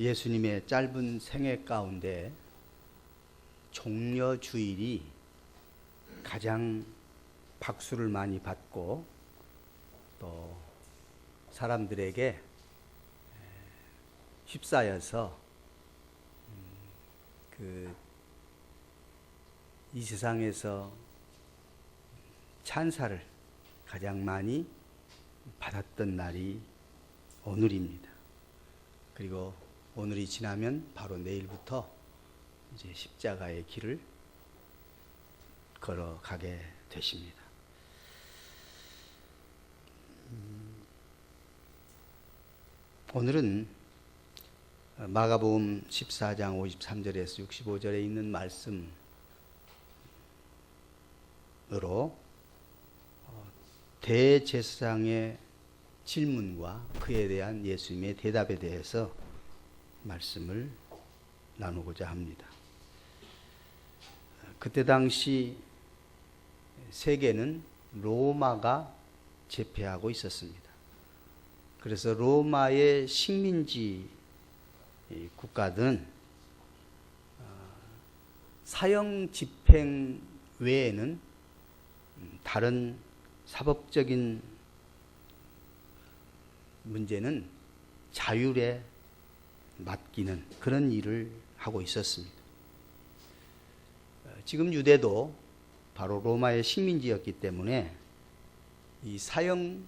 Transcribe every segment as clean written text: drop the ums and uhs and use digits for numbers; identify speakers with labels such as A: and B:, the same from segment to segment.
A: 예수님의 짧은 생애 가운데 종려주일이 가장 박수를 많이 받고 또 사람들에게 휩싸여서 이 세상에서 찬사를 가장 많이 받았던 날이 오늘입니다. 그리고 오늘이 지나면 바로 내일부터 이제 십자가의 길을 걸어가게 되십니다. 오늘은 마가복음 14장 53절에서 65절에 있는 말씀으로 대제사장의 질문과 그에 대한 예수님의 대답에 대해서 말씀을 나누고자 합니다. 그때 당시 세계는 로마가 제패하고 있었습니다. 그래서 로마의 식민지 국가들은 사형 집행 외에는 다른 사법적인 문제는 자율에 맡기는 그런 일을 하고 있었습니다. 지금 유대도 바로 로마의 식민지였기 때문에 이 사형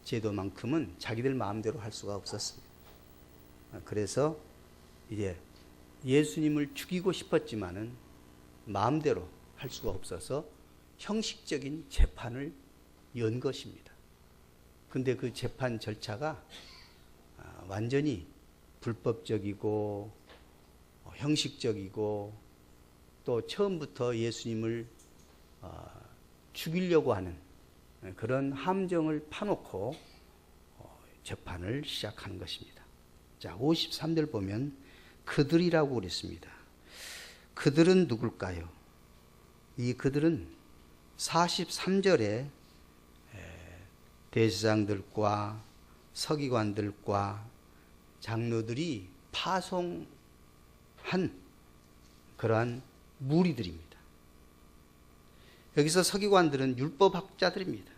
A: 제도만큼은 자기들 마음대로 할 수가 없었습니다. 그래서 이제 예수님을 죽이고 싶었지만은 마음대로 할 수가 없어서 형식적인 재판을 연 것입니다. 근데 그 재판 절차가 완전히 불법적이고 형식적이고 또 처음부터 예수님을 죽이려고 하는 그런 함정을 파놓고 재판을 시작하는 것입니다. 자, 53절 보면 그들이라고 그랬습니다. 그들은 누굴까요? 이 그들은 43절에 대제사장들과 서기관들과 장로들이 파송한 그러한 무리들입니다. 여기서 서기관들은 율법학자들입니다.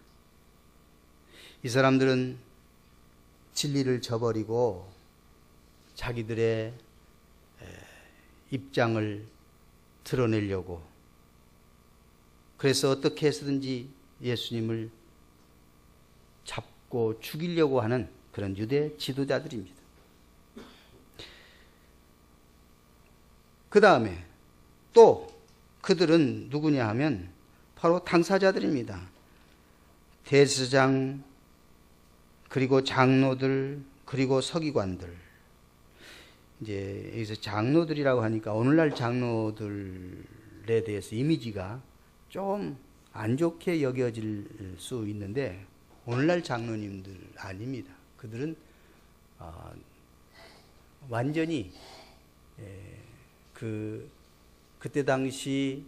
A: 이 사람들은 진리를 저버리고 자기들의 입장을 드러내려고 그래서 어떻게 해서든지 예수님을 잡고 죽이려고 하는 그런 유대 지도자들입니다. 그 다음에 또 그들은 누구냐 하면 바로 당사자들입니다. 대제사장 그리고 장로들 그리고 서기관들. 이제 여기서 장로들이라고 하니까 오늘날 장로들에 대해서 이미지가 좀 안 좋게 여겨질 수 있는데 오늘날 장로님들 아닙니다. 그들은 완전히 그때 당시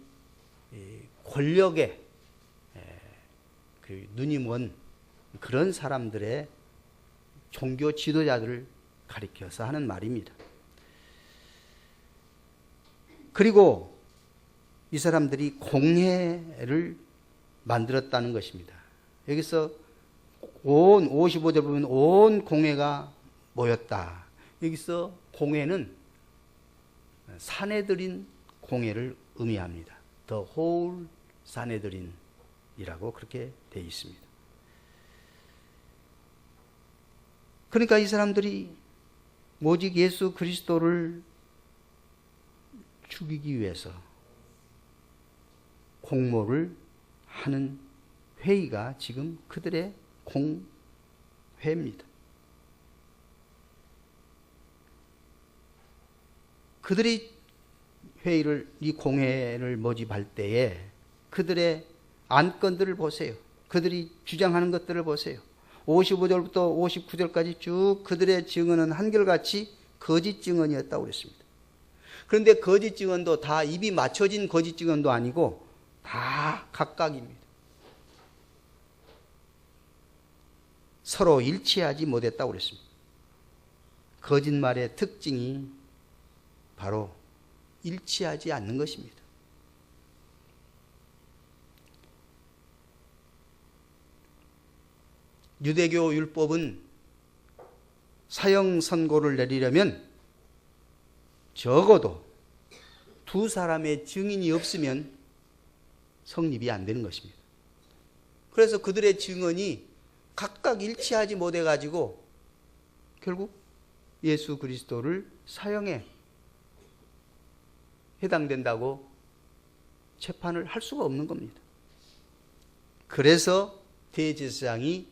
A: 권력에 눈이 먼 그런 사람들의 종교 지도자들을 가리켜서 하는 말입니다. 그리고 이 사람들이 공회를 만들었다는 것입니다. 여기서 온 55절 보면 온 공회가 모였다. 여기서 공회는 사내들인 공회를 의미합니다. The whole 사내들인이라고 그렇게 되어 있습니다. 그러니까 이 사람들이 오직 예수 그리스도를 죽이기 위해서 공모를 하는 회의가 지금 그들의 공회입니다. 그들이 이 공회를 모집할 때에 그들의 안건들을 보세요. 그들이 주장하는 것들을 보세요. 55절부터 59절까지 쭉 그들의 증언은 한결같이 거짓 증언이었다고 그랬습니다. 그런데 거짓 증언도 다 입이 맞춰진 거짓 증언도 아니고 다 각각입니다. 서로 일치하지 못했다고 그랬습니다. 거짓말의 특징이 바로 일치하지 않는 것입니다. 유대교 율법은 사형 선고를 내리려면 적어도 두 사람의 증인이 없으면 성립이 안 되는 것입니다. 그래서 그들의 증언이 각각 일치하지 못해 가지고 결국 예수 그리스도를 사형에 해당된다고 재판을 할 수가 없는 겁니다. 그래서 대제사장이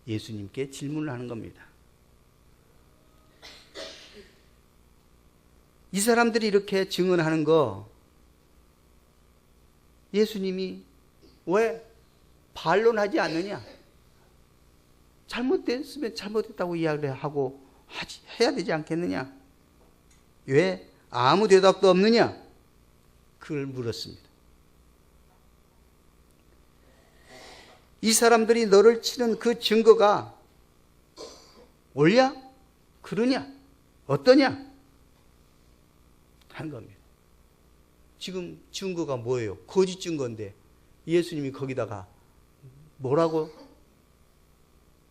A: 예수님께 질문을 하는 겁니다. 이 사람들이 이렇게 증언하는 거 예수님이 왜 반론하지 않느냐? 잘못됐으면 잘못됐다고 이야기를 하고 해야 되지 않겠느냐? 왜 아무 대답도 없느냐? 그걸 물었습니다. 이 사람들이 너를 치는 그 증거가 옳냐? 그러냐? 어떠냐? 하는 겁니다. 지금 증거가 뭐예요? 거짓 증거인데 예수님이 거기다가 뭐라고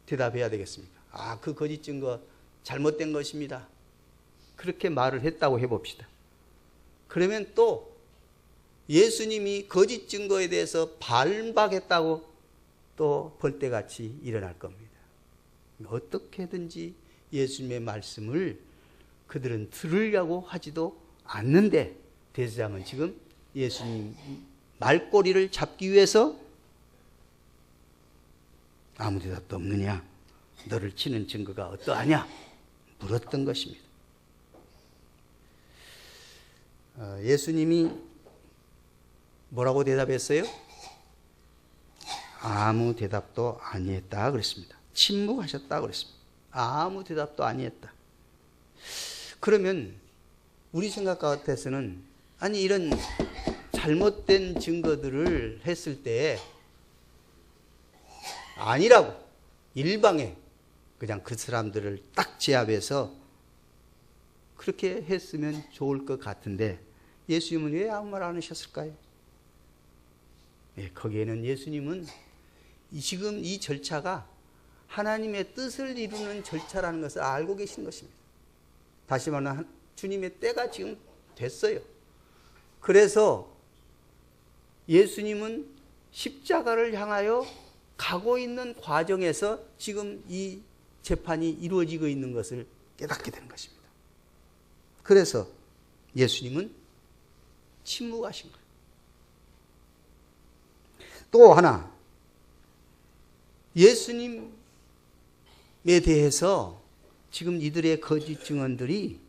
A: 대답해야 되겠습니까? 아, 그 거짓 증거 잘못된 것입니다. 그렇게 말을 했다고 해봅시다. 그러면 또 예수님이 거짓 증거에 대해서 반박했다고 또 벌떼같이 일어날 겁니다. 어떻게든지 예수님의 말씀을 그들은 들으려고 하지도 않는데 대제사장은 지금 예수님 말꼬리를 잡기 위해서 아무 대답도 없느냐? 너를 치는 증거가 어떠하냐? 물었던 것입니다. 예수님이 뭐라고 대답했어요? 아무 대답도 아니했다 그랬습니다. 침묵하셨다 그랬습니다. 아무 대답도 아니했다. 그러면 우리 생각 같아서는 아니 이런 잘못된 증거들을 했을 때 아니라고 일방에 그냥 그 사람들을 딱 제압해서 그렇게 했으면 좋을 것 같은데 예수님은 왜 아무 말 안 하셨을까요? 네, 거기에는 예수님은 지금 이 절차가 하나님의 뜻을 이루는 절차라는 것을 알고 계신 것입니다. 다시 말하면 주님의 때가 지금 됐어요. 그래서 예수님은 십자가를 향하여 가고 있는 과정에서 지금 이 재판이 이루어지고 있는 것을 깨닫게 되는 것입니다. 그래서 예수님은 침묵하신 거예요. 또 하나, 예수님에 대해서 지금 이들의 거짓 증언들이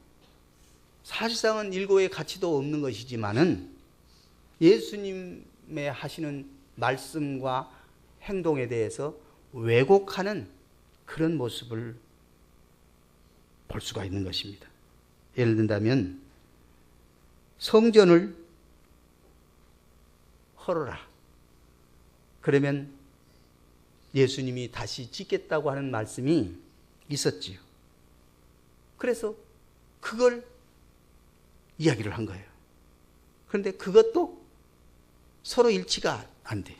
A: 사실상은 일고의 가치도 없는 것이지만은 예수님의 하시는 말씀과 행동에 대해서 왜곡하는 그런 모습을 볼 수가 있는 것입니다. 예를 든다면 성전을 헐어라. 그러면 예수님이 다시 짓겠다고 하는 말씀이 있었지요. 그래서 그걸 이야기를 한 거예요. 그런데 그것도 서로 일치가 안 돼요.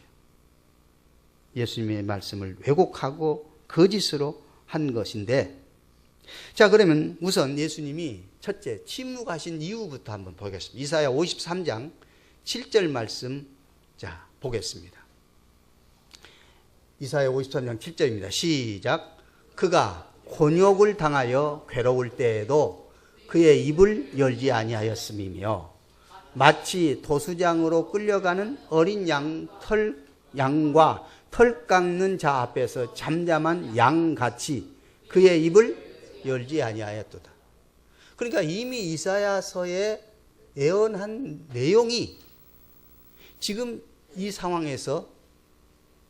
A: 예수님의 말씀을 왜곡하고 거짓으로 한 것인데, 자, 그러면 우선 예수님이 첫째 침묵하신 이유부터 한번 보겠습니다. 이사야 53장 7절 말씀, 자, 보겠습니다. 이사야 53장 7절입니다. 시작. 그가 곤욕을 당하여 괴로울 때에도 그의 입을 열지 아니하였음이며 마치 도수장으로 끌려가는 어린 양과 털 깎는 자 앞에서 잠잠한 양같이 그의 입을 열지 아니하였도다. 그러니까 이미 이사야서에 예언한 내용이 지금 이 상황에서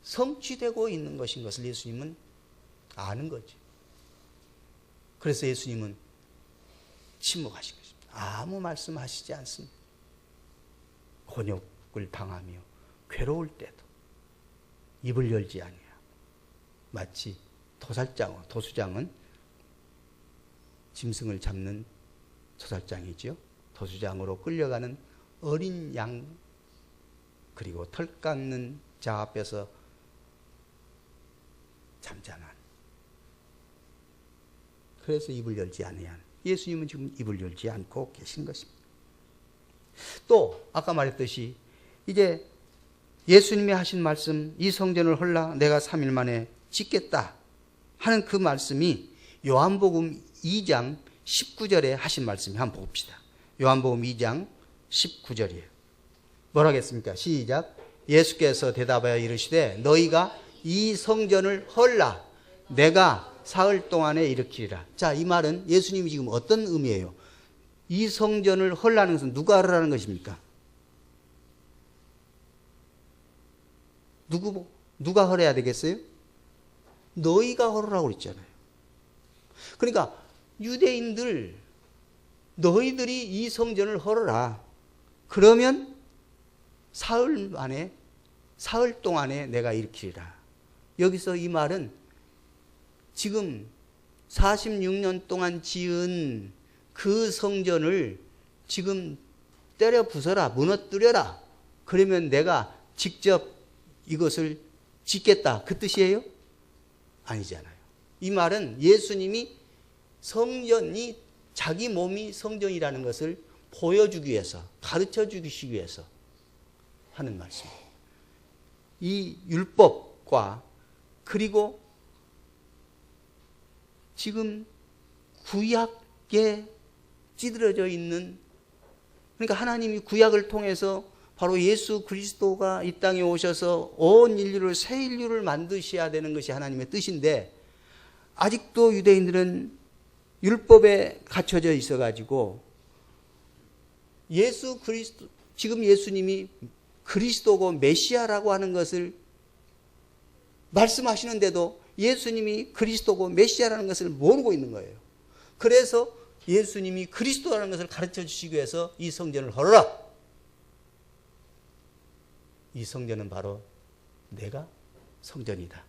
A: 성취되고 있는 것인 것을 예수님은 아는 거죠. 그래서 예수님은 침묵하신 것입니다. 아무 말씀하시지 않습니다. 곤욕을 당하며 괴로울 때도 입을 열지 아니하고 마치 도수장은 짐승을 잡는 도살장이죠. 도수장으로 끌려가는 어린 양, 그리고 털 깎는 자 앞에서 잠잠한. 그래서 입을 열지 아니한. 예수님은 지금 입을 열지 않고 계신 것입니다. 또 아까 말했듯이 이제 예수님이 하신 말씀, 이 성전을 헐라 내가 3일 만에 짓겠다 하는 그 말씀이 요한복음 2장 19절에 하신 말씀이 한번 봅시다. 요한복음 2장 19절이에요. 뭐라 하겠습니까? 시작. 예수께서 대답하여 이르시되 너희가 이 성전을 헐라 내가 사흘 동안에 일으키리라. 자, 이 말은 예수님이 지금 어떤 의미예요? 이 성전을 헐라는 것은 누가 헐라는 것입니까? 누가 헐어야 되겠어요? 너희가 헐으라고 그랬잖아요. 그러니까 유대인들, 너희들이 이 성전을 헐어라. 그러면 사흘 동안에 내가 일으키리라. 여기서 이 말은 지금 46년 동안 지은 그 성전을 지금 때려 부숴라, 무너뜨려라. 그러면 내가 직접 이것을 짓겠다. 그 뜻이에요? 아니잖아요. 이 말은 예수님이 성전이 자기 몸이 성전이라는 것을 보여주기 위해서, 가르쳐 주기 위해서 하는 말씀이에요. 이 율법과 그리고 지금 구약에 찌들어져 있는, 그러니까 하나님이 구약을 통해서 바로 예수 그리스도가 이 땅에 오셔서 온 인류를, 새 인류를 만드셔야 되는 것이 하나님의 뜻인데 아직도 유대인들은 율법에 갇혀져 있어가지고 예수 그리스도, 지금 예수님이 그리스도고 메시아라고 하는 것을 말씀하시는데도 예수님이 그리스도고 메시아라는 것을 모르고 있는 거예요. 그래서 예수님이 그리스도라는 것을 가르쳐 주시기 위해서 이 성전을 헐어라. 이 성전은 바로 내가 성전이다.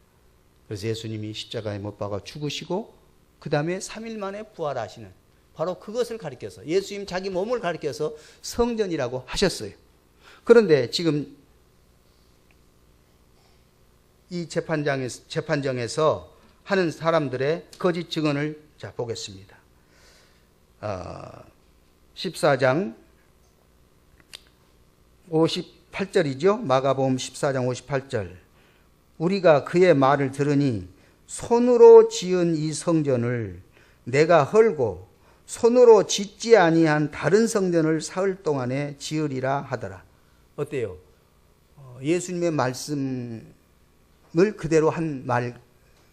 A: 그래서 예수님이 십자가에 못 박아 죽으시고 그 다음에 3일 만에 부활하시는, 바로 그것을 가리켜서, 예수님 자기 몸을 가리켜서 성전이라고 하셨어요. 그런데 지금 이 재판정에서 하는 사람들의 거짓 증언을 자 보겠습니다. 14장 58절이죠. 마가복음 14장 58절. 우리가 그의 말을 들으니 손으로 지은 이 성전을 내가 헐고 손으로 짓지 아니한 다른 성전을 사흘 동안에 지으리라 하더라. 어때요? 예수님의 말씀을 그대로 한 말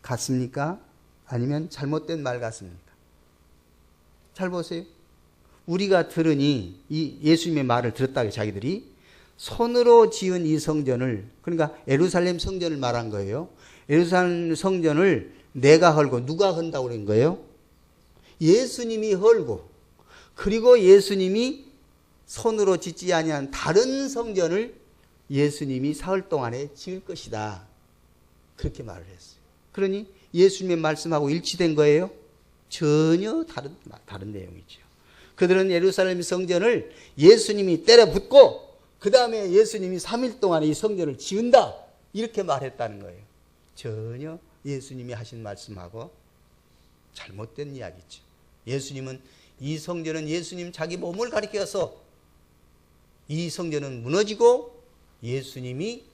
A: 같습니까? 아니면 잘못된 말 같습니까? 잘 보세요. 우리가 들으니, 이 예수님의 말을 들었다고 자기들이 손으로 지은 이 성전을, 그러니까 예루살렘 성전을 말한 거예요. 예루살렘 성전을 내가 헐고, 누가 헌다고 그런 거예요? 예수님이 헐고, 그리고 예수님이 손으로 짓지 아니한 다른 성전을 예수님이 사흘 동안에 지을 것이다. 그렇게 말을 했어요. 그러니 예수님의 말씀하고 일치된 거예요? 전혀 다른 내용이죠. 그들은 예루살렘 성전을 예수님이 때려 붓고 그 다음에 예수님이 3일 동안에 이 성전을 지은다, 이렇게 말했다는 거예요. 전혀 예수님이 하신 말씀하고 잘못된 이야기죠. 예수님은 이 성전은 예수님 자기 몸을 가리켜서 이 성전은 무너지고 예수님이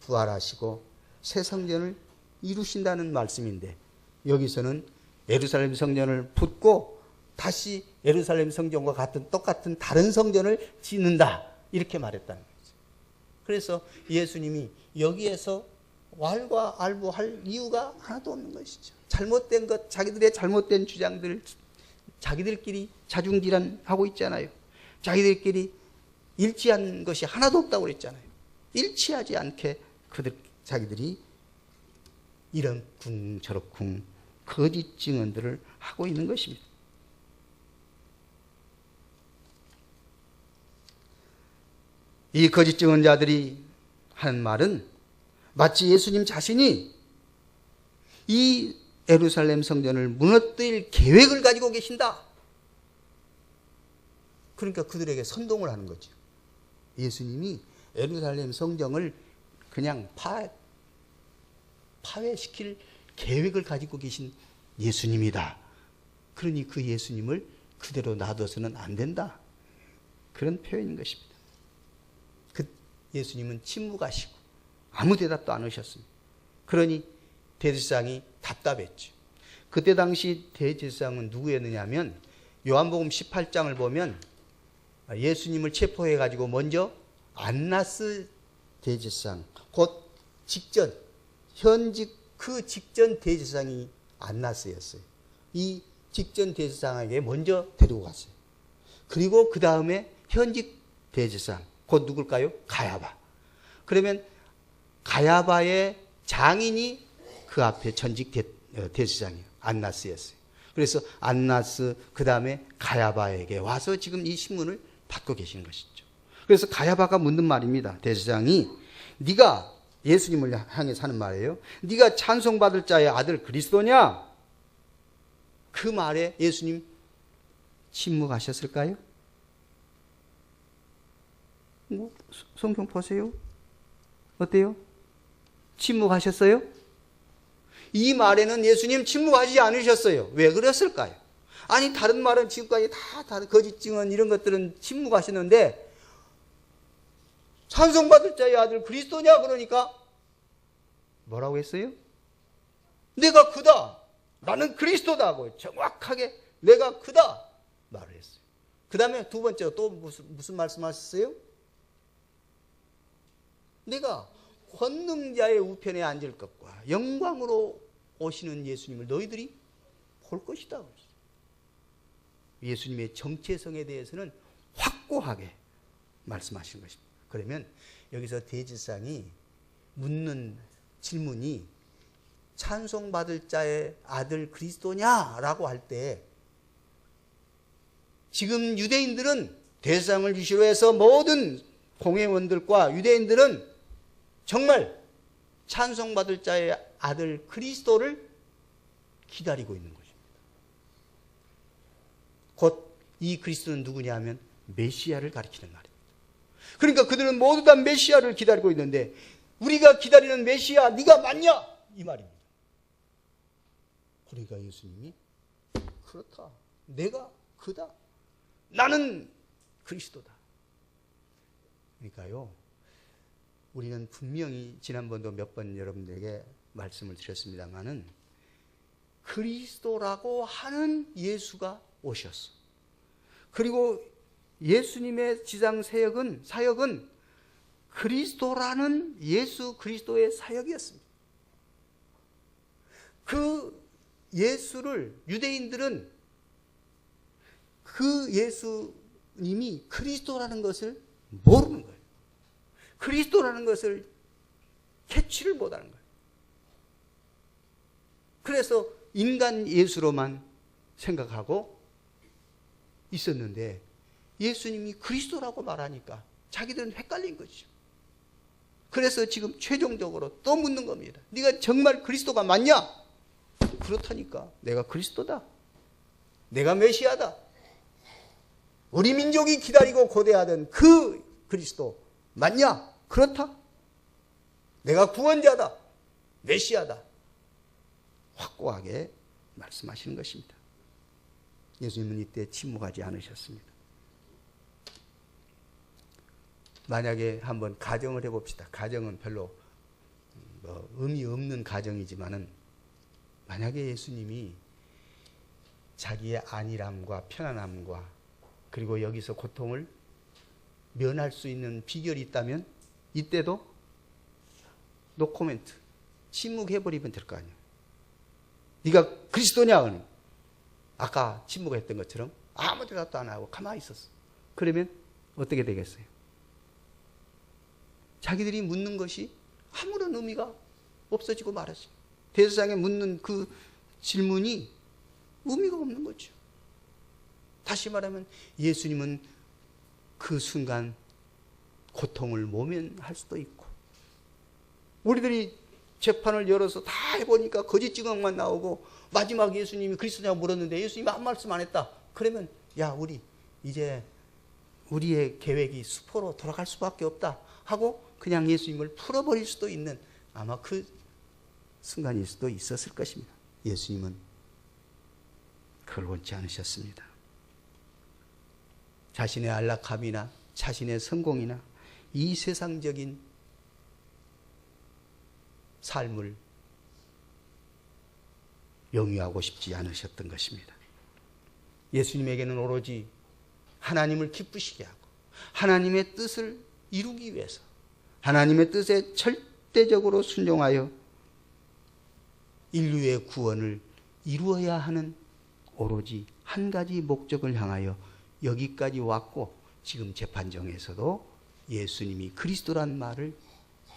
A: 부활하시고 새 성전을 이루신다는 말씀인데, 여기서는 예루살렘 성전을 붓고 다시 예루살렘 성전과 같은 똑같은 다른 성전을 짓는다, 이렇게 말했다는 거죠. 그래서 예수님이 여기에서 왈가왈부할 이유가 하나도 없는 것이죠. 잘못된 것, 자기들의 잘못된 주장들, 자기들끼리 자중질환하고 있잖아요. 자기들끼리 일치한 것이 하나도 없다고 그랬잖아요. 일치하지 않게 자기들이 이런 저렇쿵 거짓 증언들을 하고 있는 것입니다. 이 거짓 증언자들이 하는 말은 마치 예수님 자신이 이 예루살렘 성전을 무너뜨릴 계획을 가지고 계신다. 그러니까 그들에게 선동을 하는 거죠. 예수님이 예루살렘 성전을 그냥 파괴시킬 계획을 가지고 계신 예수님이다. 그러니 그 예수님을 그대로 놔둬서는 안 된다. 그런 표현인 것입니다. 그 예수님은 침묵하시고 아무 대답도 안 하셨습니다. 그러니 대제사장이 답답했죠. 그때 당시 대제사장은 누구였느냐 하면 요한복음 18장을 보면 예수님을 체포해가지고 먼저 안나스 대제사장, 곧 현직 그 직전 대제사장이 안나스였어요. 이 직전 대제사장에게 먼저 데리고 갔어요. 그리고 그 다음에 현직 대제사장, 곧 누굴까요? 가야바. 그러면 가야바의 장인이 그 앞에 전직 대제사장이에요. 안나스였어요. 그래서 안나스 그 다음에 가야바에게 와서 지금 이 신문을 받고 계시는 것이죠. 그래서 가야바가 묻는 말입니다. 대제사장이 네가 예수님을 향해서 하는 말이에요. 네가 찬송받을 자의 아들 그리스도냐? 그 말에 예수님 침묵하셨을까요? 성경 보세요. 어때요? 침묵하셨어요? 이 말에는 예수님 침묵하지 않으셨어요. 왜 그랬을까요? 아니 다른 말은 지금까지 다 다른 거짓 증언 이런 것들은 침묵하셨는데 찬송받을 자의 아들 그리스도냐 그러니까 뭐라고 했어요? 내가 그다. 나는 그리스도다고 정확하게 내가 그다 말을 했어요. 그 다음에 두 번째로 또 무슨 말씀하셨어요? 내가 권능자의 우편에 앉을 것과 영광으로 오시는 예수님을 너희들이 볼 것이다. 예수님의 정체성에 대해서는 확고하게 말씀하신 것입니다. 그러면 여기서 대제사장이 묻는 질문이 찬송받을 자의 아들 그리스도냐라고 할 때 지금 유대인들은 대제사장을 이슈로 해서 모든 공회원들과 유대인들은 정말 찬송받을 자의 아들 그리스도를 기다리고 있는 것입니다. 곧 이 그리스도는 누구냐 하면 메시아를 가리키는 말입니다. 그러니까 그들은 모두 다 메시아를 기다리고 있는데 우리가 기다리는 메시아 네가 맞냐? 이 말입니다. 그러니까 예수님이 그렇다. 내가 그다. 나는 그리스도다. 그러니까요. 우리는 분명히 지난번도 몇 번 여러분들에게 말씀을 드렸습니다마는 그리스도라고 하는 예수가 오셨어. 그리고 예수님의 지상 사역은 그리스도라는 예수 그리스도의 사역이었습니다. 그 예수를 유대인들은 그 예수님이 그리스도라는 것을 모르는 거예요. 그리스도라는 것을 캐치를 못하는 거예요. 그래서 인간 예수로만 생각하고 있었는데 예수님이 그리스도라고 말하니까 자기들은 헷갈린 거죠. 그래서 지금 최종적으로 또 묻는 겁니다. 네가 정말 그리스도가 맞냐? 그렇다니까. 내가 그리스도다. 내가 메시아다. 우리 민족이 기다리고 고대하던 그 그리스도 맞냐? 그렇다. 내가 구원자다. 메시아다. 확고하게 말씀하시는 것입니다. 예수님은 이때 침묵하지 않으셨습니다. 만약에 한번 가정을 해봅시다. 가정은 별로 의미 없는 가정이지만은 만약에 예수님이 자기의 안일함과 편안함과 그리고 여기서 고통을 면할 수 있는 비결이 있다면 이때도 노 코멘트 침묵해버리면 될 거 아니에요. 네가 그리스도냐? 아까 침묵했던 것처럼 아무 대답도 안 하고 가만히 있었어. 그러면 어떻게 되겠어요? 자기들이 묻는 것이 아무런 의미가 없어지고 말았어요. 대제사장에 묻는 그 질문이 의미가 없는 거죠. 다시 말하면 예수님은 그 순간 고통을 모면할 수도 있고 우리들이 재판을 열어서 다 해보니까 거짓 증언만 나오고 마지막 예수님이 그리스도냐고 물었는데 예수님이 아무 말씀 안 했다. 그러면 야, 우리 이제 우리의 계획이 수포로 돌아갈 수밖에 없다 하고 그냥 예수님을 풀어버릴 수도 있는 아마 그 순간일 수도 있었을 것입니다. 예수님은 그걸 원치 않으셨습니다. 자신의 안락함이나 자신의 성공이나 이 세상적인 삶을 영위하고 싶지 않으셨던 것입니다. 예수님에게는 오로지 하나님을 기쁘시게 하고 하나님의 뜻을 이루기 위해서 하나님의 뜻에 절대적으로 순종하여 인류의 구원을 이루어야 하는 오로지 한 가지 목적을 향하여 여기까지 왔고 지금 재판정에서도 예수님이 그리스도란 말을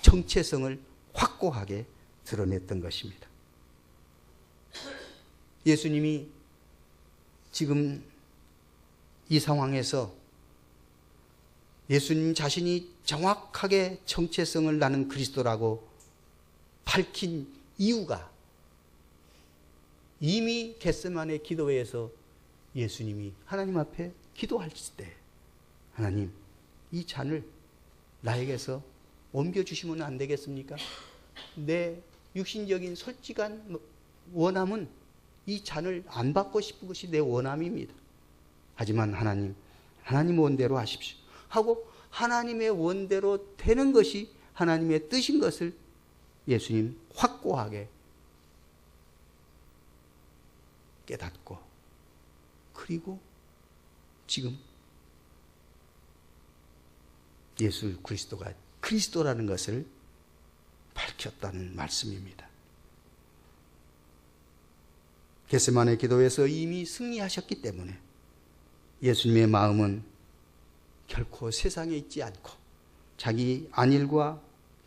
A: 정체성을 확고하게 드러냈던 것입니다. 예수님이 지금 이 상황에서 예수님 자신이 정확하게 정체성을 나는 그리스도라고 밝힌 이유가 이미 겟세마네 기도회에서 예수님이 하나님 앞에 기도하실 때 하나님, 이 잔을 나에게서 옮겨주시면 안 되겠습니까? 내 육신적인 솔직한 원함은 이 잔을 안 받고 싶은 것이 내 원함입니다. 하지만 하나님 원대로 하십시오 하고 하나님의 원대로 되는 것이 하나님의 뜻인 것을 예수님 확고하게 깨닫고 그리고 지금 예수 그리스도가 그리스도라는 것을 밝혔다는 말씀입니다. 겟세마네 기도에서 이미 승리하셨기 때문에 예수님의 마음은 결코 세상에 있지 않고 자기 안일과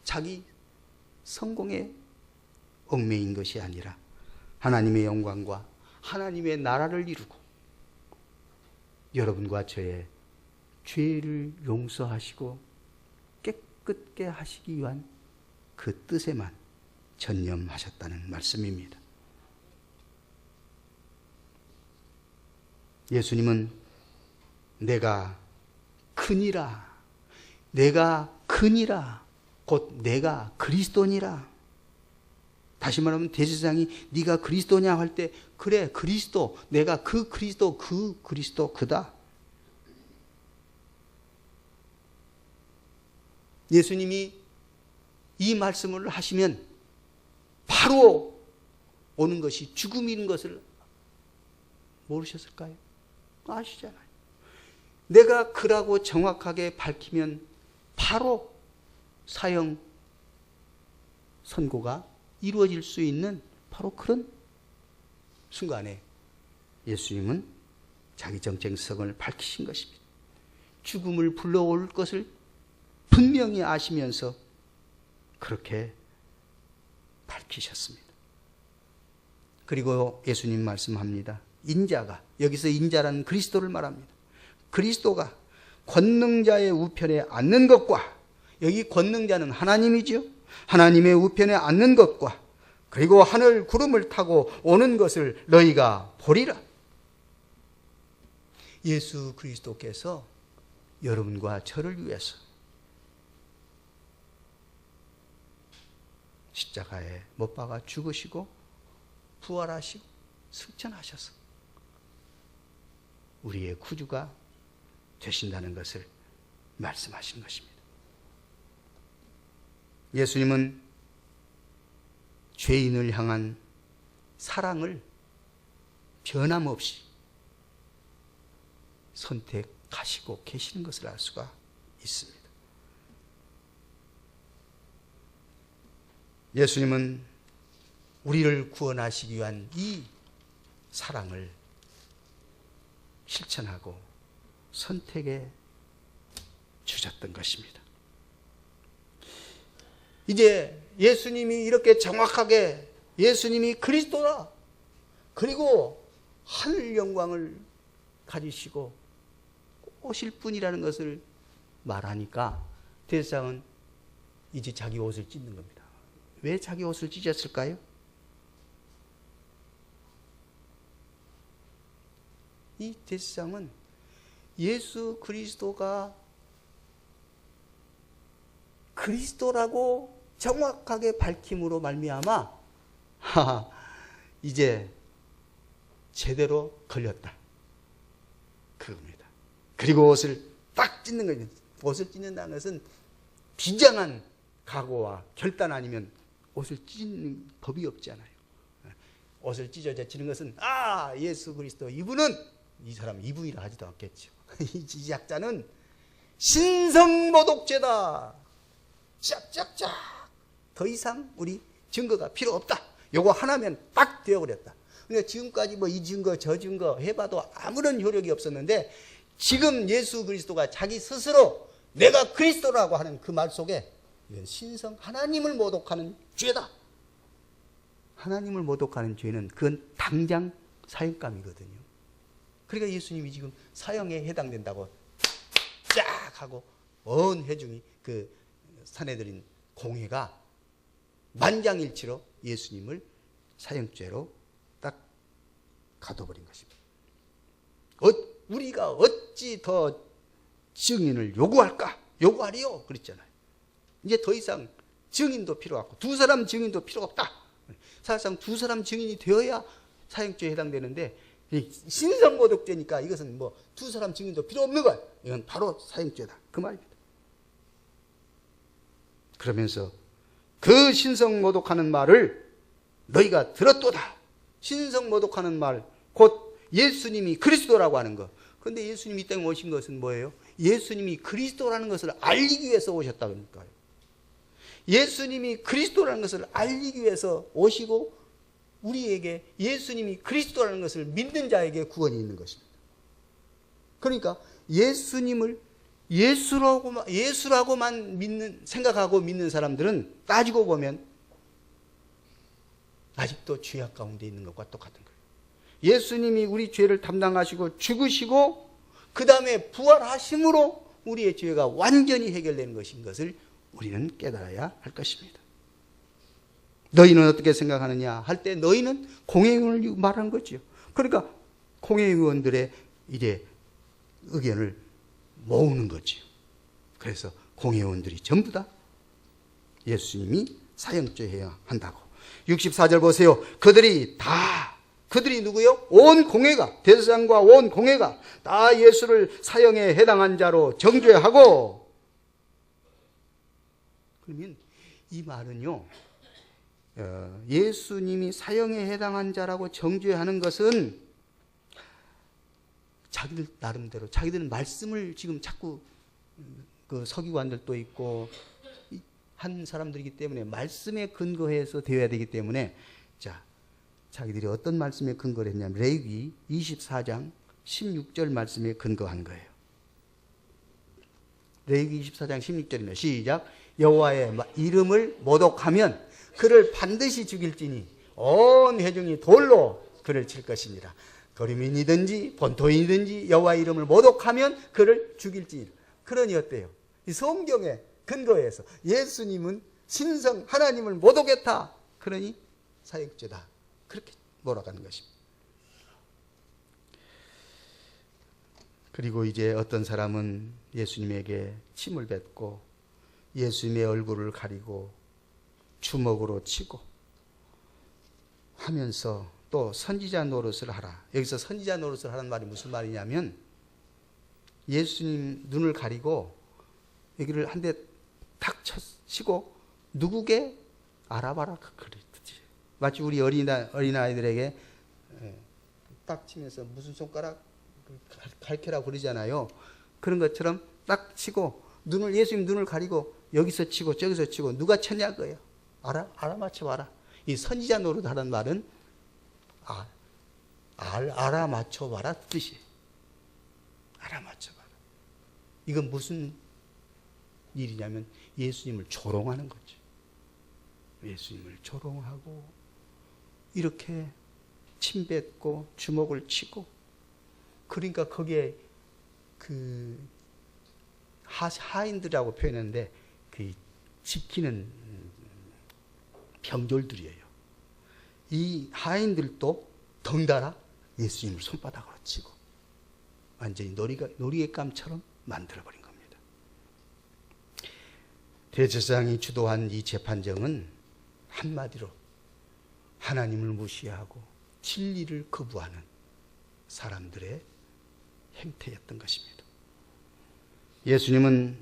A: 자기 성공에 얽매인 것이 아니라 하나님의 영광과 하나님의 나라를 이루고 여러분과 저의 죄를 용서하시고 깨끗게 하시기 위한 그 뜻에만 전념하셨다는 말씀입니다. 예수님은 내가 크니라, 내가 크니라, 곧 내가 그리스도니라. 다시 말하면 대제사장이 네가 그리스도냐 할 때 그래 그리스도, 내가 그 그리스도, 그 그리스도 그다. 예수님이 이 말씀을 하시면 바로 오는 것이 죽음인 것을 모르셨을까요? 아시잖아요. 내가 그라고 정확하게 밝히면 바로 사형 선고가 이루어질 수 있는 바로 그런 순간에 예수님은 자기 정체성을 밝히신 것입니다. 죽음을 불러올 것을 분명히 아시면서 그렇게 밝히셨습니다. 그리고 예수님 말씀합니다. 인자가, 여기서 인자라는 그리스도를 말합니다. 그리스도가 권능자의 우편에 앉는 것과, 여기 권능자는 하나님이죠. 하나님의 우편에 앉는 것과 그리고 하늘 구름을 타고 오는 것을 너희가 보리라. 예수 그리스도께서 여러분과 저를 위해서 십자가에 못 박아 죽으시고 부활하시고 승천하셔서 우리의 구주가 되신다는 것을 말씀하신 것입니다. 예수님은 죄인을 향한 사랑을 변함없이 선택하시고 계시는 것을 알 수가 있습니다. 예수님은 우리를 구원하시기 위한 이 사랑을 실천하고 선택해 주셨던 것입니다. 이제 예수님이 이렇게 정확하게 예수님이 그리스도라, 그리고 하늘 영광을 가지시고 오실 분이라는 것을 말하니까 대제사장은 이제 자기 옷을 찢는 겁니다. 왜 자기 옷을 찢었을까요? 이 제사장은 예수 그리스도가 그리스도라고 정확하게 밝힘으로 말미암아 이제 제대로 걸렸다, 그겁니다. 그리고 옷을 딱 찢는 거예요. 옷을 찢는다는 것은 비장한 각오와 결단 아니면 옷을 찢는 법이 없잖아요. 옷을 찢어지는 것은 예수 그리스도 이분은, 이 사람 이분이라 하지도 않겠죠. 이 지작자는 신성모독죄다. 짝짝짝. 더 이상 우리 증거가 필요 없다. 요거 하나면 딱 되어버렸다. 그러니까 지금까지 뭐 이 증거 저 증거 해봐도 아무런 효력이 없었는데, 지금 예수 그리스도가 자기 스스로 내가 그리스도라고 하는 그 말 속에 이건 신성 하나님을 모독하는 죄다. 하나님을 모독하는 죄는 그건 당장 사형감이거든요. 그러니까 예수님이 지금 사형에 해당된다고 쫙 하고 온 회중이 그 사내들인 공회가 만장일치로 예수님을 사형죄로 딱 가둬버린 것입니다. 우리가 어찌 더 증인을 요구할까? 요구하리요 그랬잖아요. 이제 더 이상 증인도 필요 없고 두 사람 증인도 필요 없다. 사실상 두 사람 증인이 되어야 사형죄에 해당되는데, 신성모독죄니까 이것은 뭐 두 사람 증인도 필요 없는 거야. 이건 바로 사형죄다, 그 말입니다. 그러면서 그 신성모독하는 말을 너희가 들었도다. 신성모독하는 말, 곧 예수님이 그리스도라고 하는 것. 그런데 예수님이 이 땅에 오신 것은 뭐예요? 예수님이 그리스도라는 것을 알리기 위해서 오셨다 그러니까요. 예수님이 그리스도라는 것을 알리기 위해서 오시고, 우리에게 예수님이 그리스도라는 것을 믿는 자에게 구원이 있는 것입니다. 그러니까 예수님을 예수라고만 생각하고 믿는 사람들은 따지고 보면 아직도 죄악 가운데 있는 것과 똑같은 거예요. 예수님이 우리 죄를 담당하시고 죽으시고 그 다음에 부활하심으로 우리의 죄가 완전히 해결되는 것인 것을 우리는 깨달아야 할 것입니다. 너희는 어떻게 생각하느냐 할 때 너희는 공회의원을 말한 거죠. 그러니까 공회의원들의 이제 의견을 모으는 거죠. 그래서 공회의원들이 전부 다 예수님이 사형죄 해야 한다고. 64절 보세요. 그들이 누구요? 온 공회가, 대제사장과 온 공회가 다 예수를 사형에 해당한 자로 정죄하고. 그러면 이 말은요, 예수님이 사형에 해당한 자라고 정죄하는 것은 자기들 나름대로, 자기들은 말씀을 지금 자꾸 그 서기관들도 있고 한 사람들이기 때문에 말씀에 근거해서 되어야 되기 때문에, 자, 자기들이 어떤 말씀에 근거를 했냐면 레위기 24장 16절 말씀에 근거한 거예요. 레위기 24장 16절입니다. 시작. 여호와의 이름을 모독하면 그를 반드시 죽일지니 온 회중이 돌로 그를 칠 것입니다. 도리민이든지 본토인이든지 여호와의 이름을 모독하면 그를 죽일지니. 그러니 어때요? 이 성경에 근거해서 예수님은 신성 하나님을 모독했다. 그러니 사형죄다. 그렇게 몰아가는 것입니다. 그리고 이제 어떤 사람은 예수님에게 침을 뱉고 예수님의 얼굴을 가리고 주먹으로 치고 하면서 또 선지자 노릇을 하라. 여기서 선지자 노릇을 하는 말이 무슨 말이냐면, 예수님 눈을 가리고 여기를 한 대 탁 치고 누구게 알아봐라, 그랬지. 마치 우리 어린아이들에게 딱 치면서 무슨 손가락 가르쳐라고 그러잖아요. 그런 것처럼 딱 치고 예수님 눈을 가리고 여기서 치고 저기서 치고 누가 쳤냐고요. 알아맞혀봐라. 이 선지자 노릇하는 말은 알아맞혀봐라 뜻이에요. 알아맞혀봐라. 이건 무슨 일이냐면 예수님을 조롱하는 거죠. 예수님을 조롱하고 이렇게 침뱉고 주먹을 치고, 그러니까 거기에 그 하인들이라고 표현했는데 그 지키는 병졸들이에요. 이 하인들도 덩달아 예수님을 손바닥으로 치고 완전히 놀이개감처럼 만들어버린 겁니다. 대제사장이 주도한 이 재판정은 한마디로 하나님을 무시하고 진리를 거부하는 사람들의 행태였던 것입니다. 예수님은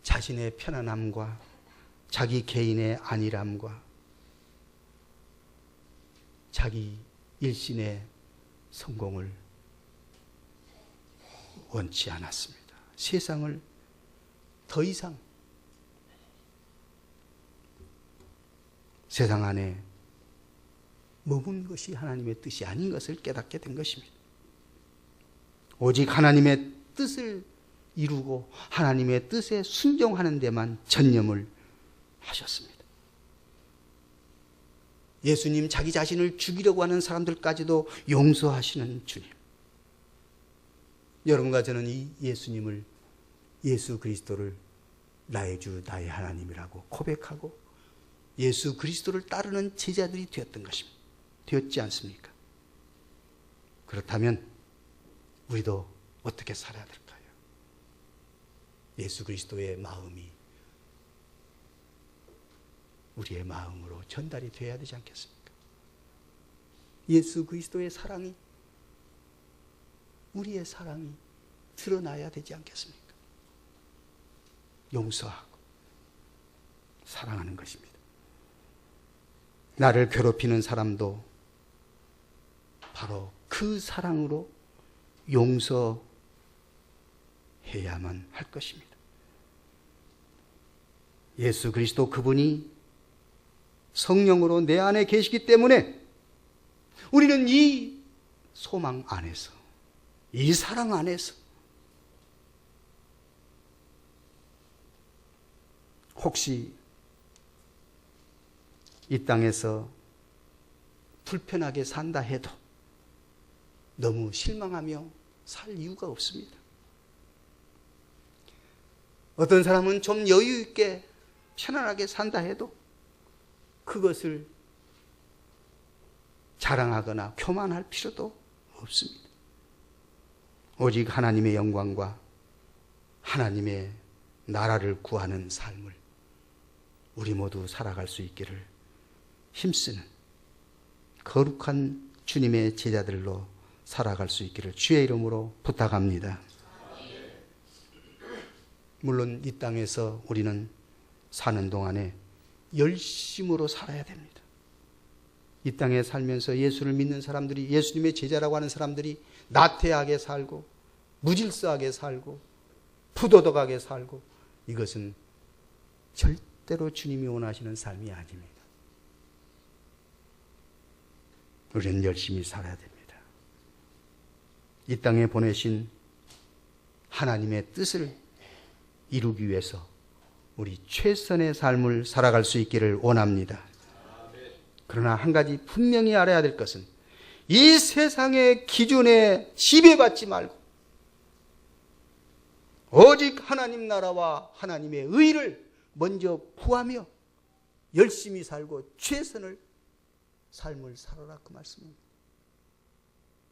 A: 자신의 편안함과 자기 개인의 안일함과 자기 일신의 성공을 원치 않았습니다. 세상을 더 이상 세상 안에 머문 것이 하나님의 뜻이 아닌 것을 깨닫게 된 것입니다. 오직 하나님의 뜻을 이루고 하나님의 뜻에 순종하는 데만 전념을 하셨습니다. 예수님 자기 자신을 죽이려고 하는 사람들까지도 용서하시는 주님. 여러분과 저는 이 예수님을, 예수 그리스도를 나의 주 나의 하나님이라고 고백하고 예수 그리스도를 따르는 제자들이 되었던 것입니다. 되었지 않습니까? 그렇다면 우리도 어떻게 살아야 될까요? 예수 그리스도의 마음이 우리의 마음으로 전달이 되어야 되지 않겠습니까? 예수 그리스도의 사랑이, 우리의 사랑이 드러나야 되지 않겠습니까? 용서하고 사랑하는 것입니다. 나를 괴롭히는 사람도 바로 그 사랑으로 용서해야만 할 것입니다. 예수 그리스도 그분이 성령으로 내 안에 계시기 때문에 우리는 이 소망 안에서, 이 사랑 안에서 혹시 이 땅에서 불편하게 산다 해도 너무 실망하며 살 이유가 없습니다. 어떤 사람은 좀 여유 있게 편안하게 산다 해도 그것을 자랑하거나 교만할 필요도 없습니다. 오직 하나님의 영광과 하나님의 나라를 구하는 삶을 우리 모두 살아갈 수 있기를 힘쓰는 거룩한 주님의 제자들로 살아갈 수 있기를 주의 이름으로 부탁합니다. 물론 이 땅에서 우리는 사는 동안에 열심으로 살아야 됩니다. 이 땅에 살면서 예수를 믿는 사람들이, 예수님의 제자라고 하는 사람들이 나태하게 살고 무질서하게 살고 부도덕하게 살고, 이것은 절대로 주님이 원하시는 삶이 아닙니다. 우리는 열심히 살아야 됩니다. 이 땅에 보내신 하나님의 뜻을 이루기 위해서 우리 최선의 삶을 살아갈 수 있기를 원합니다. 그러나 한 가지 분명히 알아야 될 것은 이 세상의 기준에 지배받지 말고 오직 하나님 나라와 하나님의 의를 먼저 구하며 열심히 살고 최선을 삶을 살아라, 그 말씀입니다.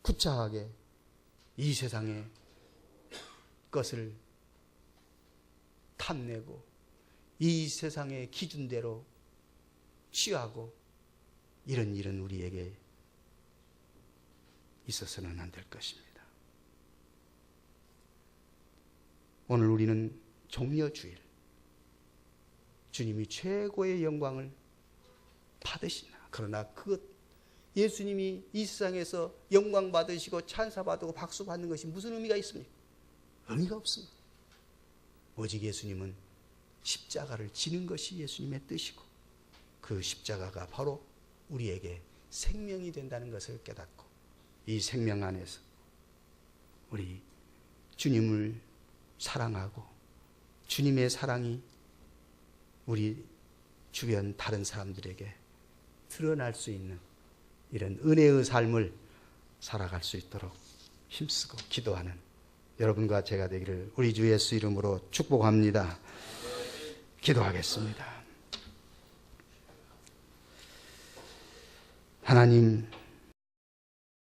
A: 구차하게 이 세상의 것을 탐내고 이 세상의 기준대로 취하고 이런 일은 우리에게 있어서는 안 될 것입니다. 오늘 우리는 종려주일, 주님이 최고의 영광을 받으시나, 그러나 그것, 예수님이 이 세상에서 영광 받으시고 찬사 받고 박수 받는 것이 무슨 의미가 있습니까? 의미가 없습니다. 오직 예수님은 십자가를 지는 것이 예수님의 뜻이고 그 십자가가 바로 우리에게 생명이 된다는 것을 깨닫고 이 생명 안에서 우리 주님을 사랑하고 주님의 사랑이 우리 주변 다른 사람들에게 드러날 수 있는 이런 은혜의 삶을 살아갈 수 있도록 힘쓰고 기도하는 여러분과 제가 되기를 우리 주 예수 이름으로 축복합니다. 기도하겠습니다. 하나님